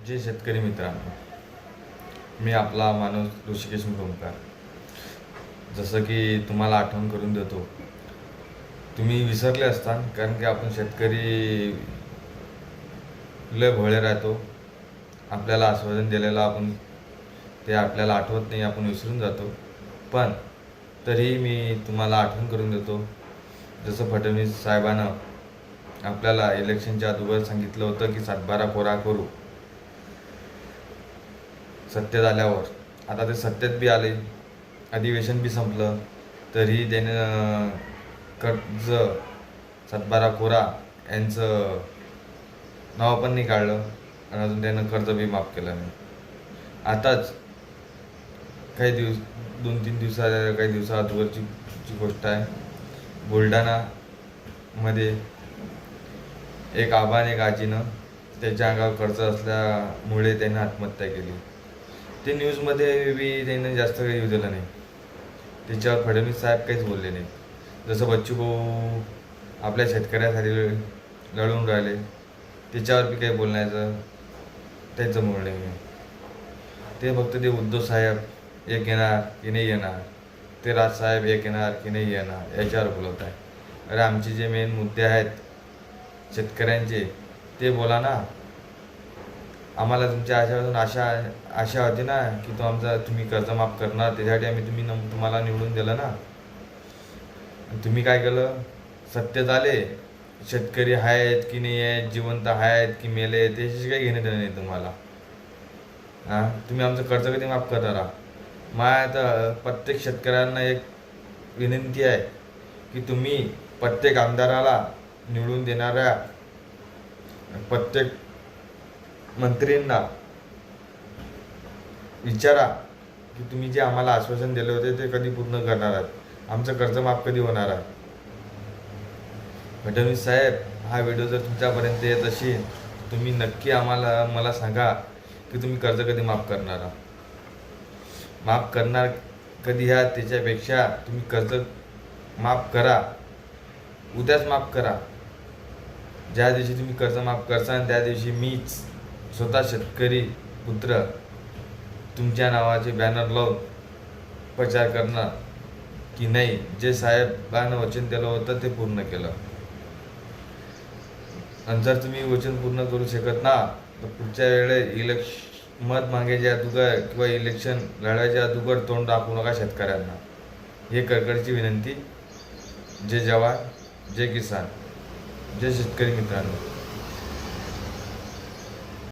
जे शेतकरी मित्रांनो, मी आपला माणूस ऋषिकेश मुरुमकर. जसं की तुम्हाला आठवण करून देतो, तुम्ही विसरले असता, कारण की आपण शेतकरी लय भोळे राहतो. आपल्याला आश्वासन दिलेलं आपण ते आपल्याला आठवत नाही, आपण विसरून जातो. पण तरीही मी तुम्हाला आठवण करून देतो. जसं फडणवीस साहेबांनं आपल्याला इलेक्शनच्या अगोदर सांगितलं होतं की 7/12 कोरा करू. सत्तेत आल्यावर आता ते सत्तेत बी आले, अधिवेशन बी संपलं, तरीही त्यानं कर्ज 7/12 कोरा यांचं नाव पण नाही काढलं आणि अजून त्यानं कर्ज बी माफ केलं नाही. आताच काही 2-3 दिवसाअगोदरची गोष्ट आहे. बुलढाणामध्ये एक आबा आणि एक आजीनं त्याच्या अंगावर कर्ज असल्यामुळे त्याने आत्महत्या केली. ते न्यूजमध्ये बी त्याने जास्त काही येऊ दिलं नाही. त्याच्यावर फडणवीस साहेब काहीच बोलले नाही. जसं बच्चूभाऊ आपल्या शेतकऱ्यासाठी लढून राहिले, त्याच्यावर बी काही बोलण्याचं त्यांचं मूळ नाही. ते फक्त ते उद्धव साहेब एक येणार की नाही येणार, ते राजसाहेब एक येणार की नाही येणार याच्यावर बोलत आहे. अरे आमचे जे मेन मुद्दे आहेत शेतकऱ्यांचे ते बोला ना. आम्हाला तुमच्या आशा होती ना की तुम्ही कर्ज माफ करणार, त्यासाठी आम्ही तुम्हाला निवडून दिलं ना. तुम्ही काय केलं? सत्तेत आले, शेतकरी आहेत की नाही आहेत, जिवंत आहेत की मेले, त्याच्याशी काही घेणं देणं नाही तुम्हाला. तुम्ही आमचं कर्ज कधी माफ करणार? माझ्या आता प्रत्येक शेतकऱ्यांना एक विनंती आहे की तुम्ही प्रत्येक आमदाराला निवडून देणाऱ्या प्रत्येक मंत्रींना विचारा की तुम्ही जे आम्हाला आश्वासन दिले होते ते कधी पूर्ण करणार आहात, आमचं कर्ज माफ कधी होणार आहे. फडणवीस साहेब, हा व्हिडिओ जर तुमच्यापर्यंत येत असेल तुम्ही नक्की मला सांगा की तुम्ही कर्ज कधी माफ करणार आहात. माफ करणार कधी ह्या त्याच्यापेक्षा तुम्ही कर्ज माफ करा, उद्याच माफ करा. ज्या दिवशी तुम्ही कर्ज माफ करसान त्या दिवशी मीच स्वतः शेतकरी पुत्र तुमच्या नावाचे बॅनर लावून प्रचार करणार की नाही, जे साहेबांना वचन दिलं होतं ते पूर्ण केलं. आणि जर तुम्ही वचन पूर्ण करू शकत ना, तर पुढच्या वेळेस मत मागायच्या अगोदर किंवा इलेक्शन लढवायच्या अगोदर तोंड दाखवू नका शेतकऱ्यांना. हे कळकळीची विनंती. जय जवान, जय किसान, जय शेतकरी मित्रांनो.